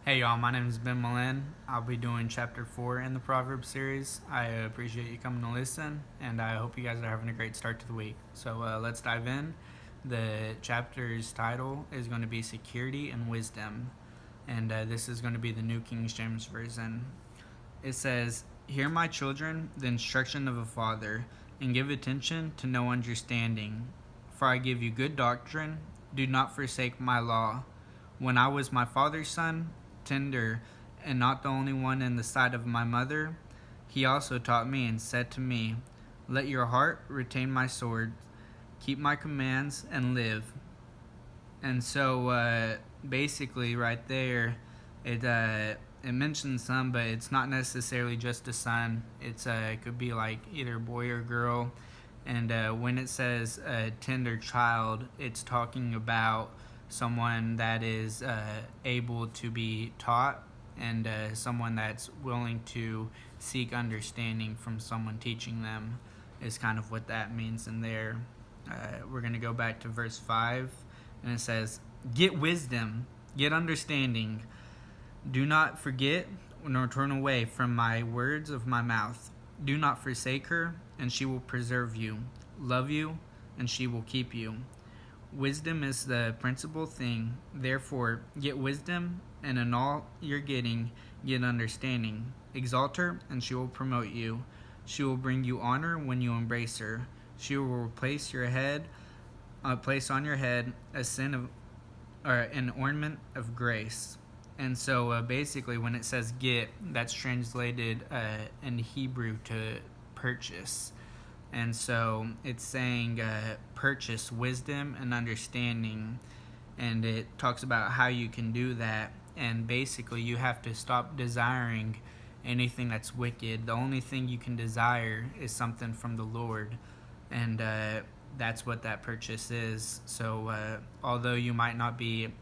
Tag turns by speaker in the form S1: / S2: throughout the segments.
S1: Hey y'all, my name is Ben Malin. I'll be doing chapter 4 in the Proverbs series. I appreciate you coming to listen, and I hope you guys are having a great start to the week. So let's dive in. The chapter's title is going to be Security and Wisdom, and this is going to be the New King James Version. It says, "Hear, my children, the instruction of a father, and give attention to know understanding. For I give you good doctrine. Do not forsake my law. When I was my father's son, tender, and not the only one in the sight of my mother, he also taught me and said to me, let your heart retain my sword, keep my commands, and live." And so basically, right there, it mentions son, but it's not necessarily just a son. It could be like either boy or girl. And when it says tender child, it's talking about someone that is able to be taught, and someone that's willing to seek understanding from someone teaching them is kind of what that means in there. We're going to go back to verse 5, and it says, "Get wisdom, get understanding. Do not forget nor turn away from my words of my mouth. Do not forsake her, and she will preserve you. Love you, and she will keep you. Wisdom is the principal thing. Therefore, get wisdom, and in all you're getting, get understanding. Exalt her, and she will promote you. She will bring you honor when you embrace her. She will place on your head a sin of, or an ornament of grace." And so basically, when it says get, that's translated in Hebrew to purchase. And so it's saying purchase wisdom and understanding. And it talks about how you can do that. And basically, you have to stop desiring anything that's wicked. The only thing you can desire is something from the Lord. And that's what that purchase is. So although you might not be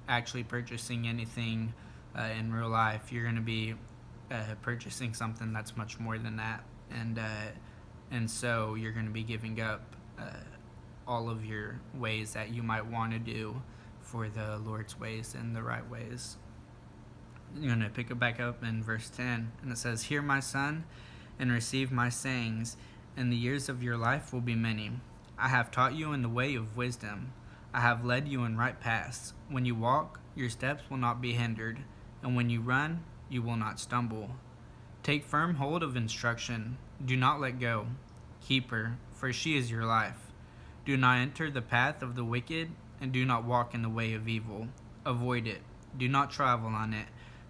S1: actually purchasing anything in real life, you're going to be purchasing something that's much more than that. And so you're going to be giving up all of your ways that you might want to do for the Lord's ways and the right ways. You're going to pick it back up in verse 10, and it says, "Hear, my son, and receive my sayings, and the years of your life will be many. I have taught you in the way of wisdom. I have led you in right paths. When you walk, your steps will not be hindered, and when you run, you will not stumble. Take firm hold of instruction. Do not let go. Keep her, for she is your life. Do not enter the path of the wicked, and do not walk in the way of evil. Avoid it. Do not travel on it.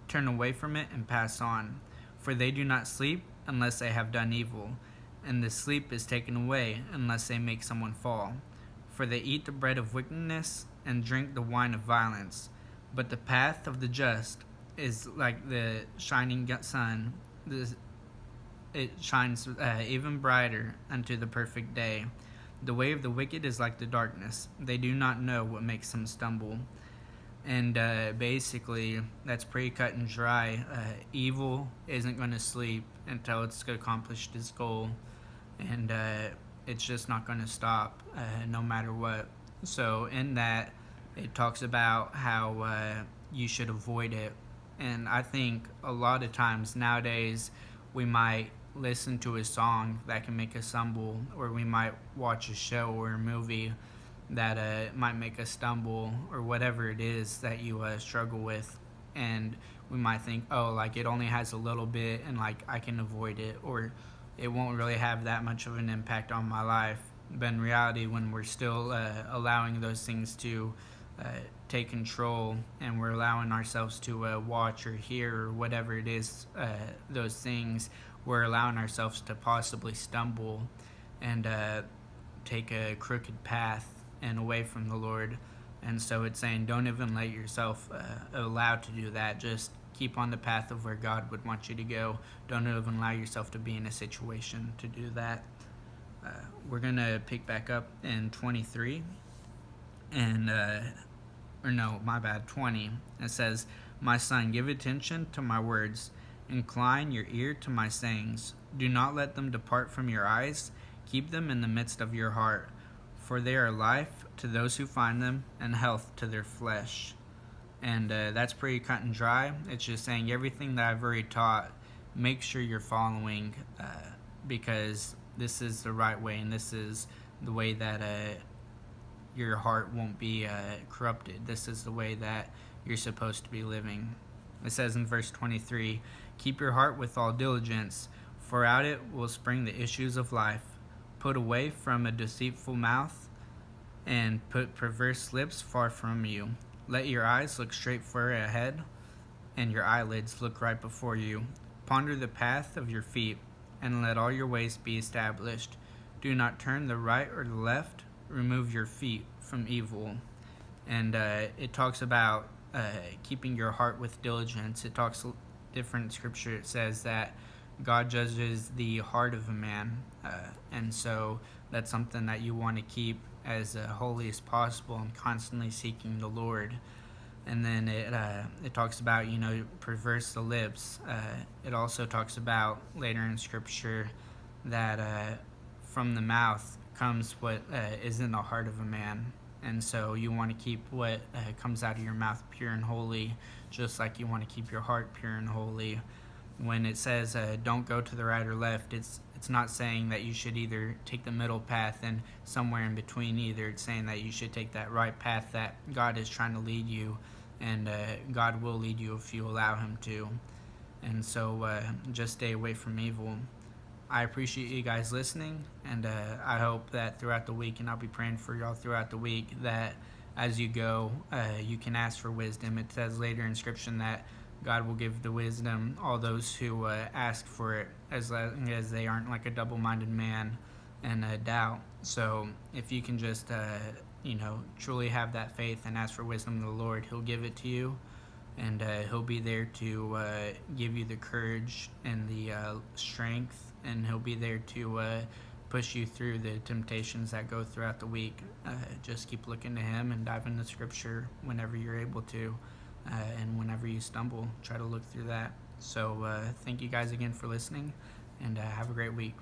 S1: Turn away from it and pass on. For they do not sleep unless they have done evil, and the sleep is taken away unless they make someone fall. For they eat the bread of wickedness and drink the wine of violence. But the path of the just is like the shining sun. It shines even brighter unto the perfect day. The way of the wicked is like the darkness. They do not know what makes them stumble." And basically, that's pretty cut and dry. Evil isn't going to sleep until it's accomplished its goal. And it's just not going to stop no matter what. So in that, it talks about how you should avoid it. And I think a lot of times nowadays we might listen to a song that can make us stumble, or we might watch a show or a movie that might make us stumble, or whatever it is that you struggle with. And we might think, oh, like it only has a little bit and like I can avoid it, or it won't really have that much of an impact on my life. But in reality, when we're still allowing those things to take control, and we're allowing ourselves to watch or hear or whatever it is, those things, we're allowing ourselves to possibly stumble and take a crooked path and away from the Lord. And so it's saying, don't even let yourself allow to do that. Just keep on the path of where God would want you to go. Don't even allow yourself to be in a situation to do that. We're going to pick back up in 23. And, 20. It says, "My son, give attention to my words. Incline your ear to my sayings. Do not let them depart from your eyes. Keep them in the midst of your heart. For they are life to those who find them, and health to their flesh." And that's pretty cut and dry. It's just saying everything that I've already taught, make sure you're following, because this is the right way, and this is the way that your heart won't be corrupted. This is the way that you're supposed to be living. It says in verse 23, "Keep your heart with all diligence, for out it will spring the issues of life. Put away from a deceitful mouth, and put perverse lips far from you. Let your eyes look straight for ahead, and your eyelids look right before you. Ponder the path of your feet, and let all your ways be established. Do not turn the right or the left. Remove your feet from evil." And it talks about keeping your heart with diligence. It talks different scripture. It says that God judges the heart of a man, and so that's something that you want to keep as holy as possible and constantly seeking the Lord. And then it talks about, perverse the lips. It also talks about later in scripture that from the mouth comes what is in the heart of a man. And so you want to keep what comes out of your mouth pure and holy, just like you want to keep your heart pure and holy. When it says don't go to the right or left, it's not saying that you should either take the middle path and somewhere in between either. It's saying that you should take that right path that God is trying to lead you, and God will lead you if you allow him to. And so just stay away from evil. I appreciate you guys listening, and I hope that throughout the week, and I'll be praying for y'all throughout the week, that as you go, you can ask for wisdom. It says later in Scripture that God will give the wisdom all those who ask for it, as long as they aren't like a double-minded man and doubt. So if you can just, truly have that faith and ask for wisdom of the Lord, he'll give it to you. And he'll be there to give you the courage and the strength, and he'll be there to push you through the temptations that go throughout the week. Just keep looking to him and dive into scripture whenever you're able to, and whenever you stumble, try to look through that. So thank you guys again for listening, and have a great week.